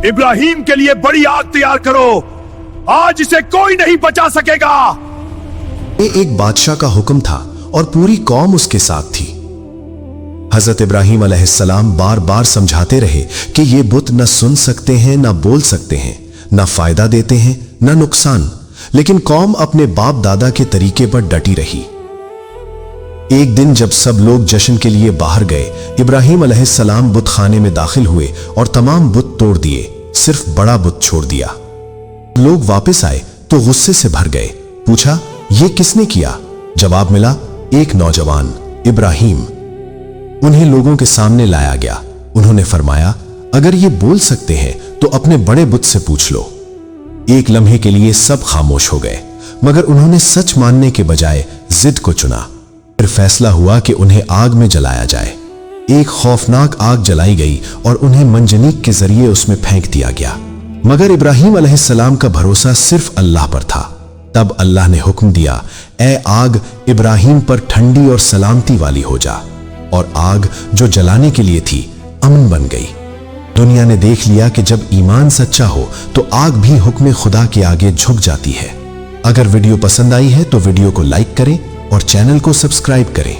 इब्राहिम के लिए बड़ी आग तैयार करो, आज इसे कोई नहीं बचा सकेगा। ये एक बादशाह का हुक्म था और पूरी कौम उसके साथ थी। हजरत इब्राहिम अलैहिस्सलाम बार बार समझाते रहे कि ये बुत न सुन सकते हैं, न बोल सकते हैं, न फायदा देते हैं, न नुकसान, लेकिन कौम अपने बाप दादा के तरीके पर डटी रही। एक दिन जब सब लोग जश्न के लिए बाहर गए, इब्राहिम अलैहिस्सलाम बुत खाने में दाखिल हुए और तमाम बुत तोड़ दिए, सिर्फ बड़ा बुत छोड़ दिया। लोग वापस आए तो गुस्से से भर गए। पूछा, ये किसने किया? जवाब मिला, एक नौजवान इब्राहिम। उन्हें लोगों के सामने लाया गया। उन्होंने फरमाया, अगर ये बोल सकते हैं तो अपने बड़े बुत से पूछ लो। एक लम्हे के लिए सब खामोश हो गए, मगर उन्होंने सच मानने के बजाय जिद को चुना। फिर फैसला हुआ कि उन्हें आग में जलाया जाए। एक खौफनाक आग जलाई गई और उन्हें मंजनीक के जरिए उसमें फेंक दिया गया, मगर इब्राहिम अलैहिस्सलाम का भरोसा सिर्फ अल्लाह पर था। तब अल्लाह ने हुक्म दिया, ए आग, इब्राहिम पर ठंडी और सलामती वाली हो जा। और आग जो जलाने के लिए थी, अमन बन गई। दुनिया ने देख लिया कि जब ईमान सच्चा हो तो आग भी हुक्म खुदा के आगे झुक जाती है। अगर वीडियो पसंद आई है तो वीडियो को लाइक करें और चैनल को सब्सक्राइब करें।